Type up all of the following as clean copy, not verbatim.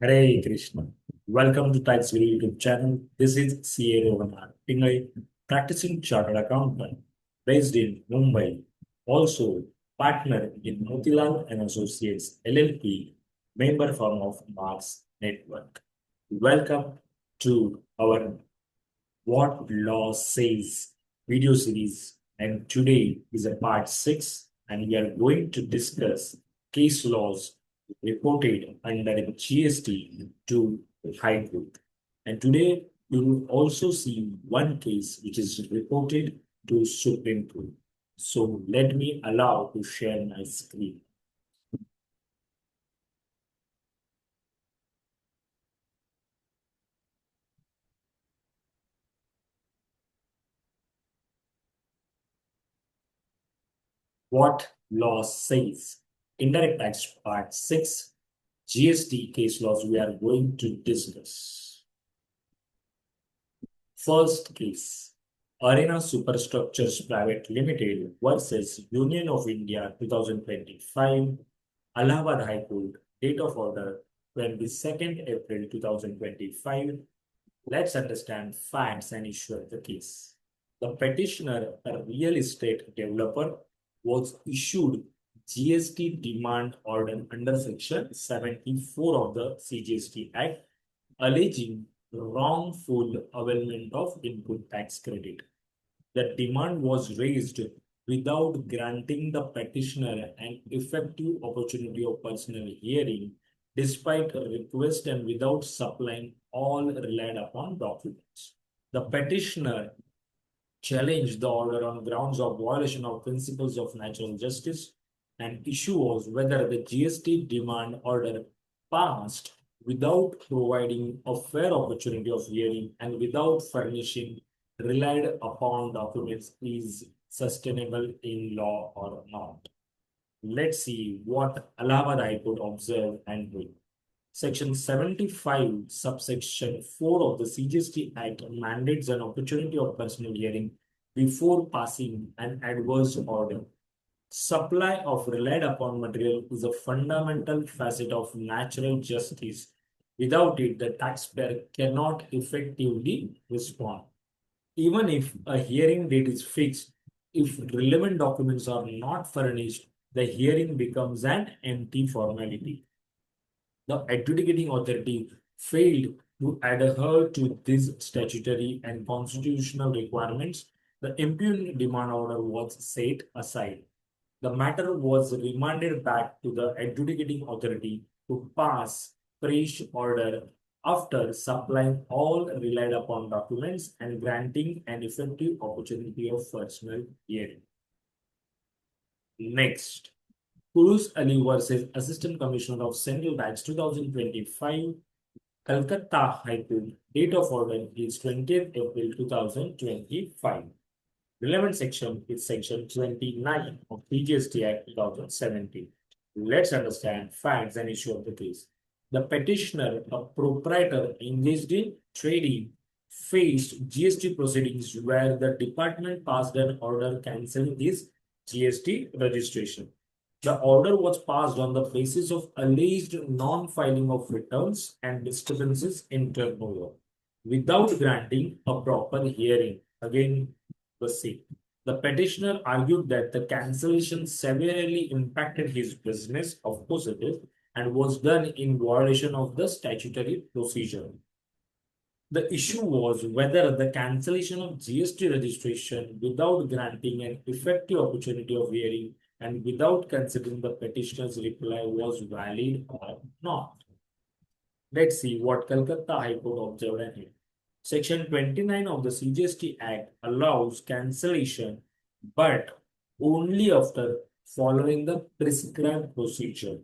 Hare Krishna. Welcome to Taxable YouTube channel. This is CA Rohan, a practicing chartered accountant based in Mumbai. Also, partner in Motilal and Associates LLP, member firm of Mars Network. Welcome to our What Law Says video series. And today is a part 6, and we are going to discuss case laws reported under GST to High Court. And today you will also see one case which is reported to Supreme Court. So let me allow to share my screen. What law says? Indirect tax part 6 GST case laws we are going to discuss. First case, Arena Superstructures Private Limited versus Union of India 2025, Allahabad High Court, date of order 22nd April 2025. Let's understand facts and issue of the case. The petitioner, a real estate developer, was issued GST demand order under Section 74 of the CGST Act, alleging wrongful availment of input tax credit. The demand was raised without granting the petitioner an effective opportunity of personal hearing, despite a request and without supplying all relied upon documents. The petitioner challenged the order on grounds of violation of principles of natural justice, and issue was whether the GST demand order passed without providing a fair opportunity of hearing and without furnishing relied upon documents is sustainable in law or not. Let's see what Allahabad High Court observed and ruled. Section 75, subsection 4 of the CGST Act mandates an opportunity of personal hearing before passing an adverse order. Supply of relied upon material is a fundamental facet of natural justice. Without it, the taxpayer cannot effectively respond. Even if a hearing date is fixed, if relevant documents are not furnished, the hearing becomes an empty formality. The adjudicating authority failed to adhere to these statutory and constitutional requirements. The impugned demand order was set aside. The matter was remanded back to the adjudicating authority to pass fresh order after supplying all relied upon documents and granting an effective opportunity of personal hearing. Next, Kuddus Ali versus Assistant Commissioner of Central Banks 2025, Calcutta High Court, date of order is 20th April 2025. Relevant section is section 29 of PGST Act 2017. Let's understand facts and issue of the case. The petitioner, a proprietor engaged in trading, faced GST proceedings where the department passed an order cancelling his GST registration. The order was passed on the basis of alleged non-filing of returns and disturbances in turnover, without granting a proper hearing. Again, the same. The petitioner argued that the cancellation severely impacted his business, of course it is, and was done in violation of the statutory procedure. The issue was whether the cancellation of GST registration without granting an effective opportunity of hearing and without considering the petitioner's reply was valid or not. Let's see what Calcutta High Court observed and held. Section 29 of the CGST Act allows cancellation, but only after following the prescribed procedure,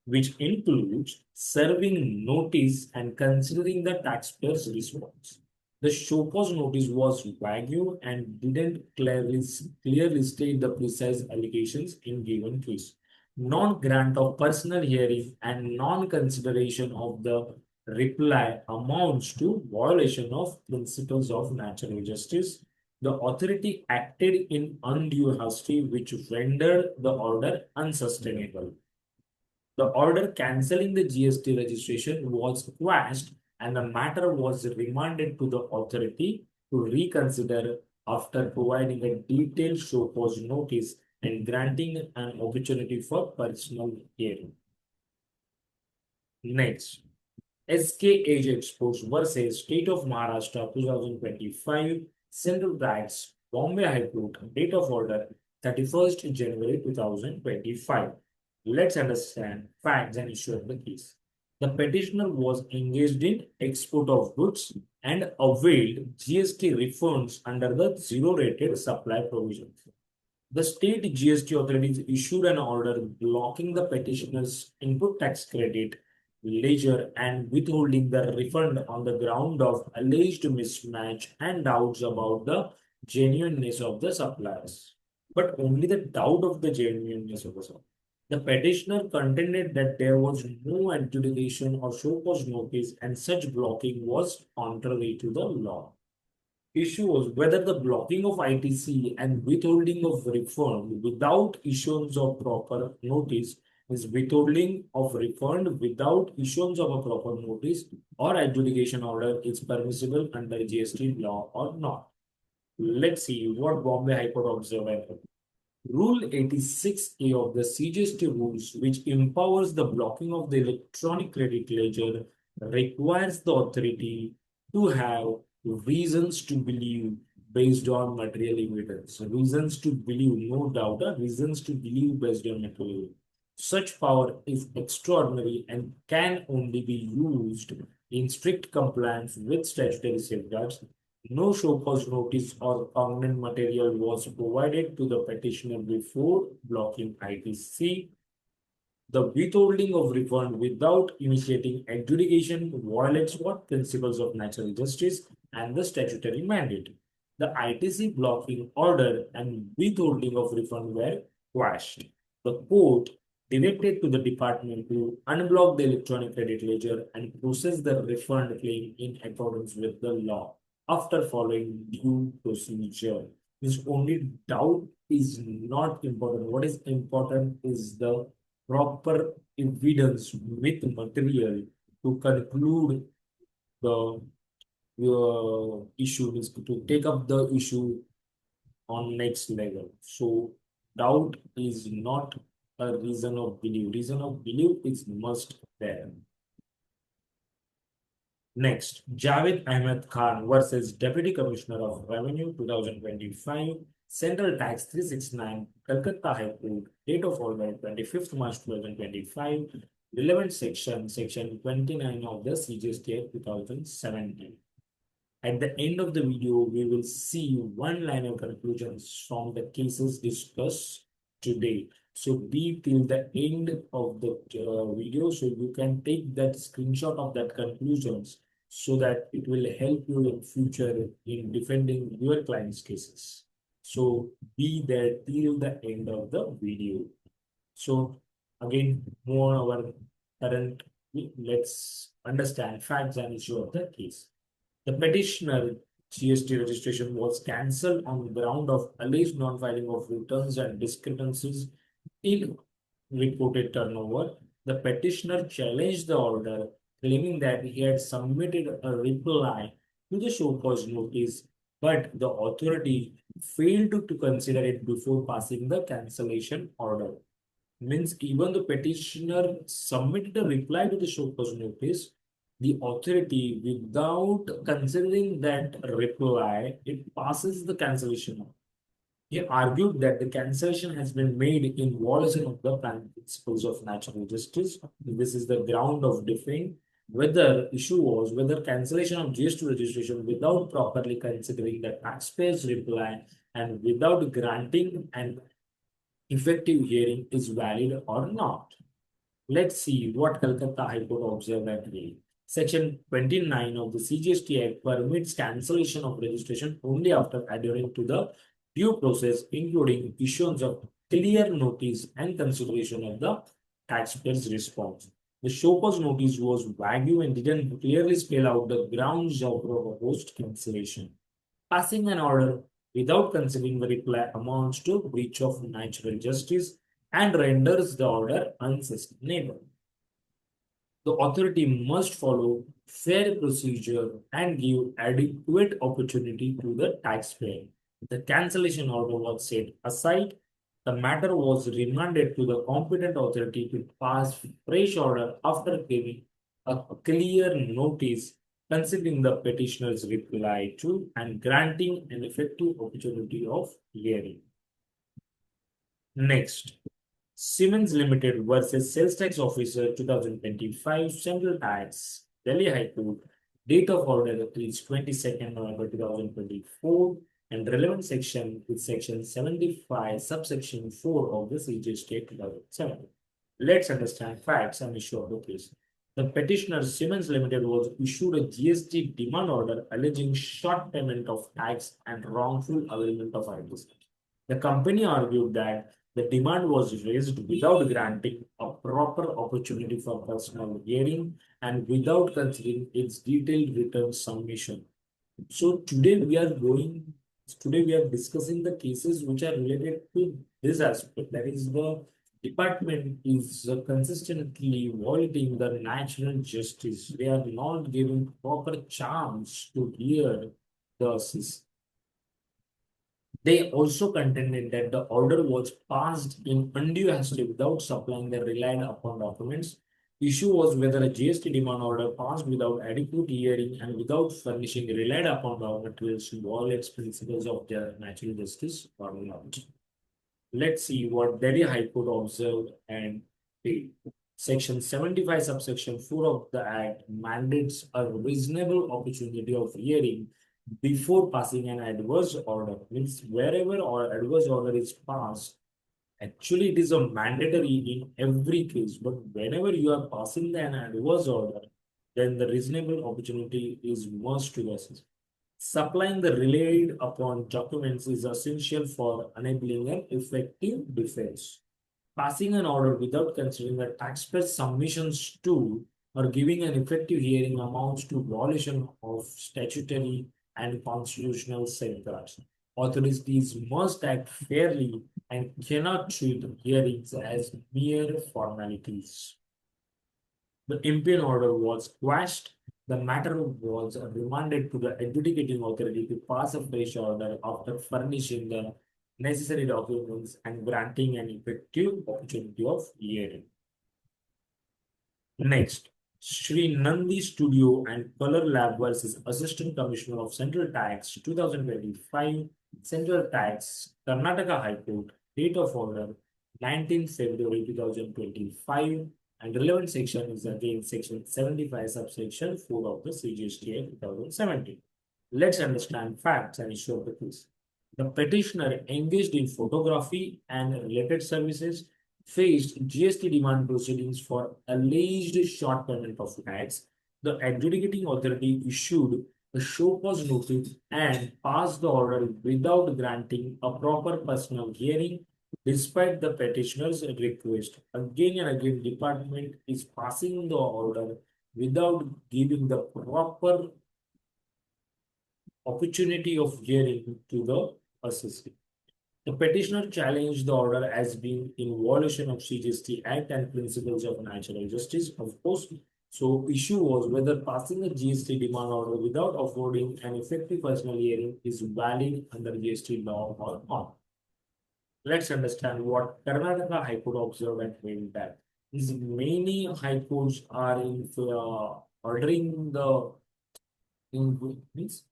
which includes serving notice and considering the taxpayer's response. The show cause notice was vague and didn't clearly state the precise allegations in given case. Non-grant of personal hearing and non-consideration of the reply amounts to violation of principles of natural justice. The authority acted in undue hastily, which rendered the order unsustainable. The order cancelling the GST registration was quashed and the matter was remanded to the authority to reconsider after providing a detailed show cause notice and granting an opportunity for personal hearing. Next, SK Age Exports versus State of Maharashtra 2025, Central Tax, Bombay High Court, date of order 31st January 2025. Let's understand facts and issue of the case. The petitioner was engaged in export of goods and availed GST refunds under the zero-rated supply provisions. The state GST authorities issued an order blocking the petitioner's input tax credit ledger and withholding the refund on the ground of alleged mismatch and doubts about the genuineness of the suppliers. But only the doubt of the genuineness of the supplier. The petitioner contended that there was no adjudication or show cause notice and such blocking was contrary to the law. Issue was whether the blocking of ITC and withholding of refund without issuance of proper notice is withholding of refund without issuance of a proper notice or adjudication order is permissible under GST law or not. Let's see what Bombay High Court observed. Rule 86A of the CGST rules, which empowers the blocking of the electronic credit ledger, requires the authority to have reasons to believe based on material evidence. Reasons to believe, no doubt, reasons to believe based on material evidence. Such power is extraordinary and can only be used in strict compliance with statutory safeguards. No show cause notice or cognate material was provided to the petitioner before blocking ITC. The withholding of refund without initiating adjudication violates what principles of natural justice and the statutory mandate. The ITC blocking order and withholding of refund were quashed. The court directed to the department to unblock the electronic credit ledger and process the refund claim in accordance with the law after following due procedure. This only doubt is not important. What is important is the proper evidence with material to conclude the issue, is to take up the issue on next level. So doubt is not a reason of belief. Reason of belief is must there. Next, Javed Ahmed Khan versus Deputy Commissioner of Revenue 2025, Central Tax 369, Calcutta High Court, date of order 25th March 2025, relevant section 29 of the CGST Act 2017. At the end of the video, we will see one-liner conclusions from the cases discussed today. So be till the end of the video so you can take that screenshot of that conclusions so that it will help you in future in defending your client's cases. So be there till the end of the video. So again, more our current, let's understand facts and issue of the case. The petitioner GST registration was cancelled on the ground of alleged non-filing of returns and discrepancies in reported turnover. The petitioner challenged the order, claiming that he had submitted a reply to the show cause notice, but the authority failed to consider it before passing the cancellation order. Means even the petitioner submitted a reply to the show cause notice, the authority, without considering that reply, it passes the cancellation order. He argued that the cancellation has been made in violation of the principles of natural justice. This is the ground of differing. Whether issue was whether cancellation of GST registration without properly considering the taxpayer's reply and without granting an effective hearing is valid or not. Let's see what Calcutta High Court observed that day. Section 29 of the CGST Act permits cancellation of registration only after adhering to the due process, including issuance of clear notice and consideration of the taxpayer's response. The show cause notice was vague and didn't clearly spell out the grounds of proposed cancellation. Passing an order without considering the reply amounts to breach of natural justice and renders the order unsustainable. The authority must follow fair procedure and give adequate opportunity to the taxpayer. The cancellation order was set aside. The matter was remanded to the competent authority to pass fresh order after giving a clear notice, considering the petitioner's reply to and granting an effective opportunity of hearing. Next, Siemens Limited versus Sales Tax Officer 2025 Central Tax, Delhi High Court. Date of order is 22nd November 2024 and relevant section is section 75 subsection 4 of the CGST 2007. Let's understand facts and issue of the case. The petitioner Siemens Limited was issued a GST demand order alleging short payment of tax and wrongful availment of items. The company argued that the demand was raised without granting a proper opportunity for personal hearing and without considering its detailed written submission. So today we are discussing the cases which are related to this aspect. That is, the department is consistently violating the natural justice. They are not giving proper chance to hear the assist. They also contended that the order was passed in undue haste without supplying the relied upon documents. Issue was whether a GST demand order passed without adequate hearing and without furnishing relied upon raw materials violates principles of their natural justice or not. Let's see what Delhi High Court observed and did. Section 75, subsection 4 of the Act mandates a reasonable opportunity of hearing before passing an adverse order. Means wherever or adverse order is passed, actually it is a mandatory in every case. But whenever you are passing an adverse order, then the reasonable opportunity is must to assist. Supplying the relied upon documents is essential for enabling an effective defense. Passing an order without considering the taxpayer's submissions to or giving an effective hearing amounts to violation of statutory and constitutional safeguards. Authorities must act fairly and cannot treat hearings as mere formalities. The impian order was quashed. The matter was remanded to the adjudicating authority to pass a fresh order after furnishing the necessary documents and granting an effective opportunity of hearing. Next, Sri Nandi Studio and Color Lab versus Assistant Commissioner of Central Tax 2025 Central Tax Karnataka High Court. Date of order 19th February 2025 and relevant section is again section 75 subsection 4 of the CGST Act 2017. Let's understand facts and issue of the case. The petitioner engaged in photography and related services faced GST demand proceedings for alleged short payment of tax. The adjudicating authority issued a show cause notice and passed the order without granting a proper personal hearing despite the petitioner's request. Again and again, department is passing the order without giving the proper opportunity of hearing to the assessee. The petitioner challenged the order as being in violation of CGST Act and principles of natural justice, of course. So, issue was whether passing a GST demand order without affording an effective personal hearing is valid under GST law or not. Let's understand what Karnataka High Court observed and held that. These many high courts are in ordering the means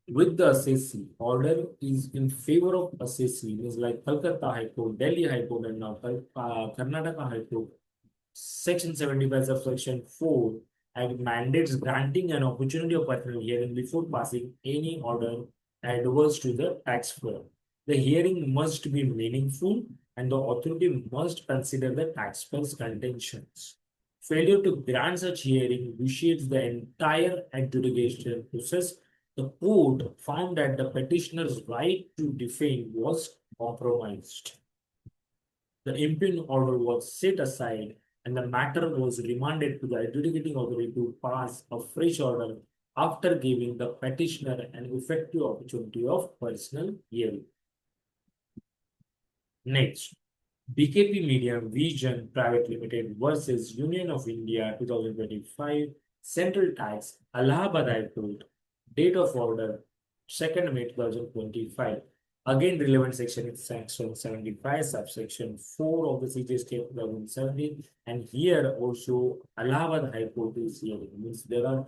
with the assessee. Order is in favor of assessee, means like Calcutta High Court, Delhi High Court, and now Karnataka High Court. Section 75 subsection 4 and mandates granting an opportunity of personal hearing before passing any order adverse to the taxpayer. The hearing must be meaningful and the authority must consider the taxpayer's contentions. Failure to grant such hearing vitiates the entire adjudication process. The court found that the petitioner's right to defend was compromised. The impian order was set aside and the matter was remanded to the adjudicating authority to pass a fresh order after giving the petitioner an effective opportunity of personal hearing. Next, BKP Medium Vision Private Limited versus Union of India 2025, Central Tax, Allahabad High Court, date of order 2nd May 2025. Again, relevant section is section 75, subsection 4 of the CGST 2017. And here also, Allahabad High Court is here. It means there are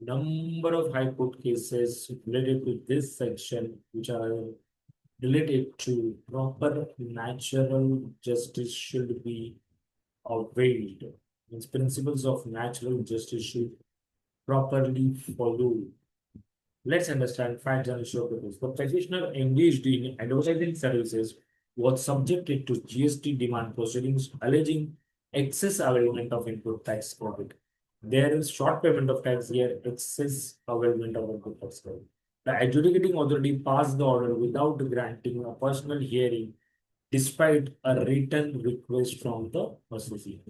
number of High Court cases related to this section which are related to proper natural justice should be obeyed. Means principles of natural justice should properly followed. Let's understand facts and show purpose. The petitioner engaged in advertising services was subjected to GST demand proceedings alleging excess availment of input tax credit. There is short payment of tax here, excess availment of input tax credit. The adjudicating authority passed the order without granting a personal hearing despite a written request from the associate.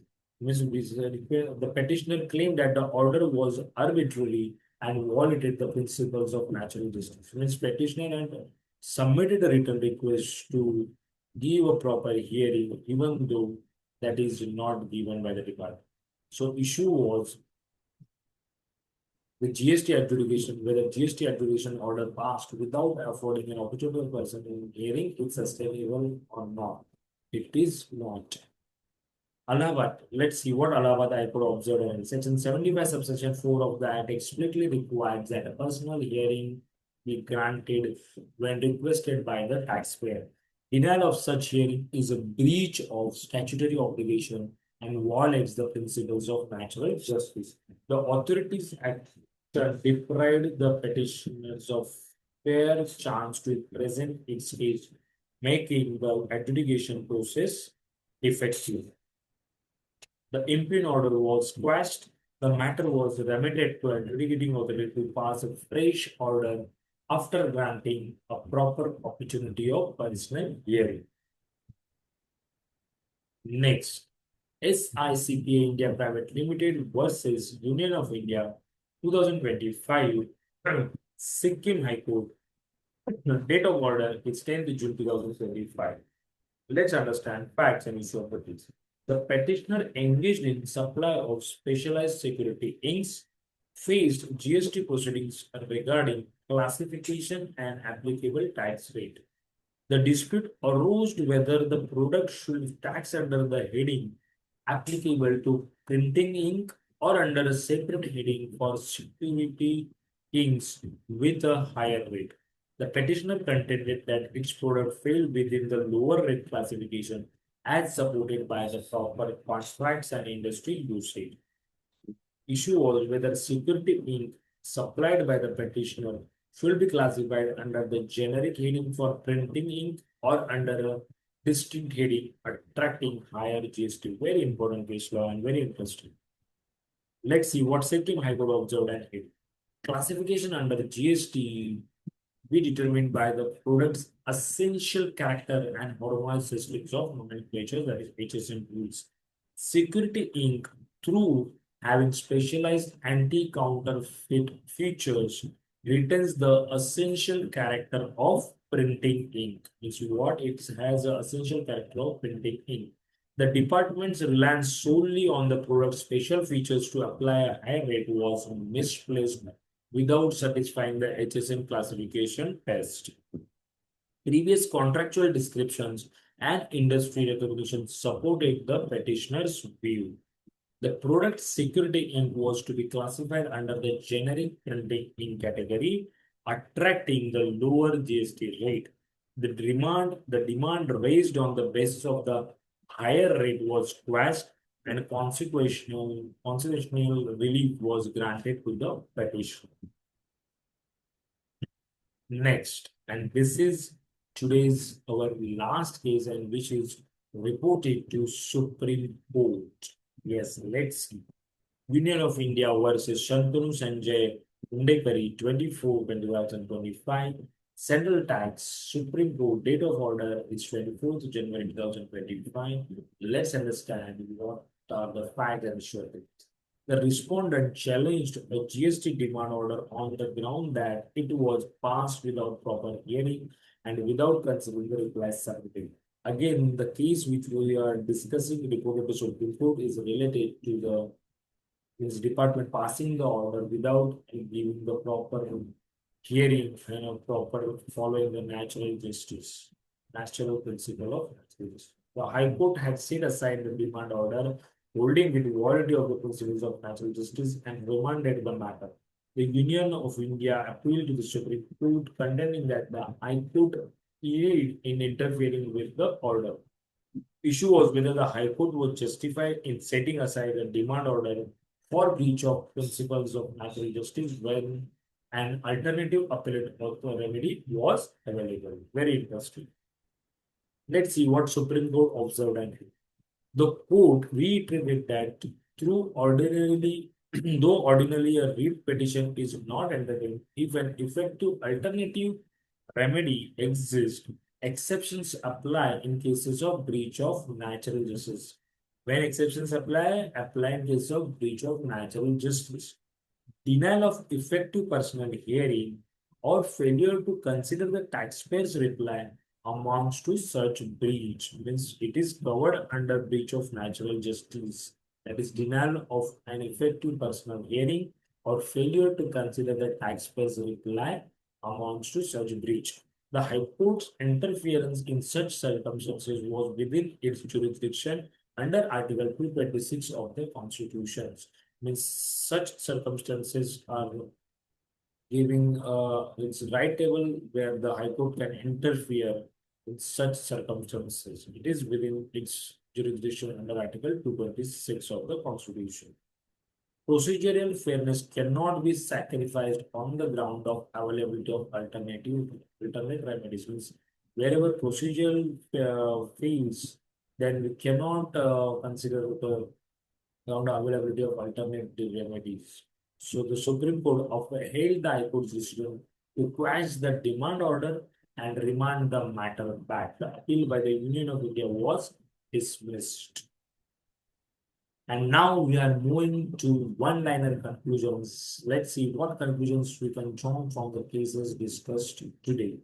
The petitioner claimed that the order was arbitrary and violated the principles of natural justice. Means petitioner had submitted a written request to give a proper hearing, even though that is not given by the department. So issue was the GST adjudication, whether GST adjudication order passed without affording an opportunity person in hearing is sustainable or not. It is not. Allahabad, let's see what Allahabad High Court observed in Section 75, subsection 4 of the Act explicitly requires that a personal hearing be granted when requested by the taxpayer. Denial of such hearing is a breach of statutory obligation and violates the principles of natural justice. The authorities act deprived the petitioners of fair chance to present its case, making the adjudication process effective. The impugned order was quashed. The matter was remitted to adjudicating authority to pass a fresh order after granting a proper opportunity of personal hearing. Next, SICPA India Private Limited versus Union of India 2025, Sikkim High Court. The date of order is 10th June 2025. Let's understand facts and issue of the case. The petitioner engaged in supply of specialized security inks faced GST proceedings regarding classification and applicable tax rate. The dispute arose whether the product should be taxed under the heading applicable to printing ink or under a separate heading for security inks with a higher rate. The petitioner contended that its product fell within the lower rate classification as supported by the proper contracts and industry usage. Issue was whether security ink supplied by the petitioner should be classified under the generic heading for printing ink or under a distinct heading attracting higher GST. Very important case law and very interesting. Let's see what Sikkim High Court observed and held. Classification under GST be determined by the product's essential character and harmonious of nomenclature, that is HSN rules. Security ink, through having specialized anti-counterfeit features, retains the essential character of printing ink. It's what it has an essential character of printing ink. The department's reliance solely on the product's special features to apply a high rate was misplaced without satisfying the HSM classification test. Previous contractual descriptions and industry recognition supported the petitioner's view. The product security ink was to be classified under the generic printing ink category, attracting the lower GST rate. The demand raised on the basis of the higher rate was quashed and consequential relief was granted to the petitioner. Next, and this is today's our last case and which is reported to Supreme Court. Yes, let's see. Union of India versus Shantanu Sanjay Undekari 24/2025. Central Tax Supreme Court date of order is 24th January 2025. Let's understand what are the facts and shortages. The respondent challenged a GST demand order on the ground that it was passed without proper hearing and without considering the replies submitted. Again, the case which we are discussing reported to Supreme Court is related to the his department passing the order without giving the proper hearing and proper following the natural principle of natural justice. The High Court had set aside the demand order, holding the validity of the principles of natural justice and remanded the matter. The Union of India appealed to the Supreme Court, contending that the High Court erred in interfering with the order. Issue was whether the High Court was justified in setting aside a demand order for breach of principles of natural justice when an alternative appellate remedy was available. Very interesting. Let's see what Supreme Court observed and held. The court reiterated that through ordinarily, though ordinarily a writ petition is not entertained, if an effective alternative remedy exists, exceptions apply in cases of breach of natural justice. When exceptions apply in case of breach of natural justice. Denial of effective personal hearing or failure to consider the taxpayer's reply amounts to such breach, means it is covered under breach of natural justice. That is denial of an effective personal hearing or failure to consider the taxpayer's reply amounts to such breach. The High Court's interference in such circumstances was within its jurisdiction under Article 226 of the Constitution. Means such circumstances are giving its right table where the High Court can interfere in such circumstances. It is within its jurisdiction under Article 226 of the Constitution. Procedural fairness cannot be sacrificed on the ground of availability of alternate remedies. Means wherever procedural fails, then we cannot consider the ground availability of alternative remedies. So the Supreme Court upheld the High Court's decision to quash the demand order and remand the matter back. The appeal by the Union of India was dismissed. And now we are moving to one-liner conclusions. Let's see what conclusions we can draw from the cases discussed today.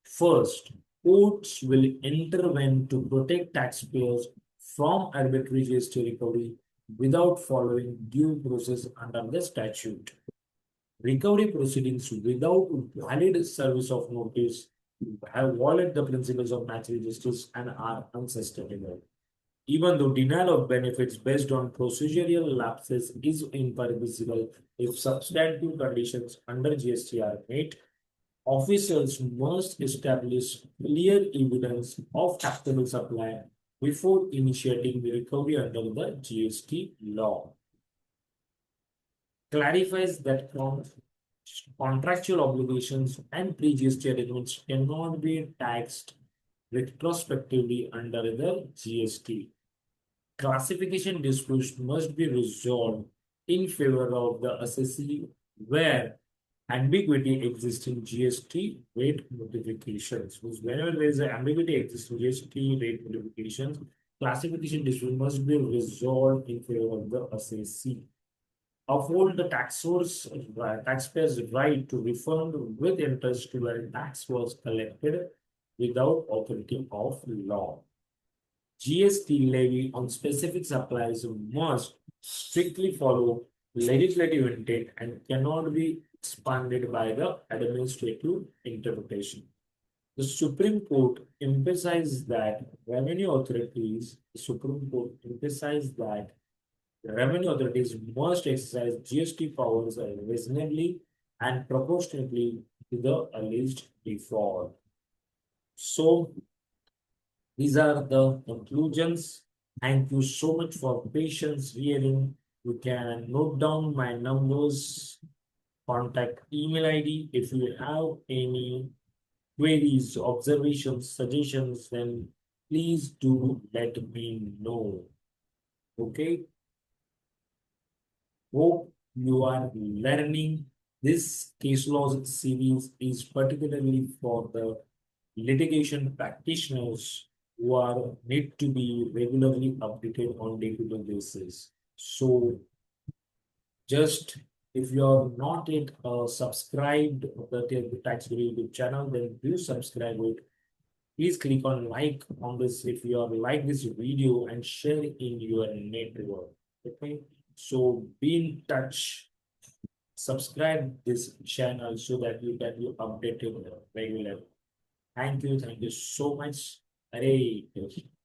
First, courts will intervene to protect taxpayers from arbitrary GST recovery without following due process under the statute. Recovery proceedings without valid service of notice have violated the principles of natural justice and are unsustainable. Even though denial of benefits based on procedural lapses is impermissible if substantive conditions under GST are met, officials must establish clear evidence of taxable supply before initiating the recovery under the GST law. Clarifies that contractual obligations and pre-GST arrangements cannot be taxed retrospectively under the GST. Classification disputes must be resolved in favor of the assessee where ambiguity exists in GST rate notifications. Because whenever there is an ambiguity exists in GST rate notifications, classification dispute must be resolved in favor of the assessee. Uphold the taxpayer's right to refund with interest where tax was collected without authority of law. GST levy on specific supplies must strictly follow legislative intent and cannot be expanded by the administrative interpretation. The Supreme Court emphasized that the Supreme Court emphasized that revenue authorities must exercise GST powers reasonably and proportionately to the alleged default. So, these are the conclusions. Thank you so much for patience hearing. You can note down my numbers, contact email ID. If you have any queries, observations, suggestions, then please do let me know. Okay. Hope you are learning. This case laws series is particularly for the litigation practitioners who are need to be regularly updated on day-to-day basis. So just if you are not yet subscribed to the Tax Guru YouTube channel, then do subscribe it Please click on like on this if you are like this video and share in your network. Okay, so be in touch. Subscribe this channel so that you can be updated regularly. Thank you so much. Hare Krishna.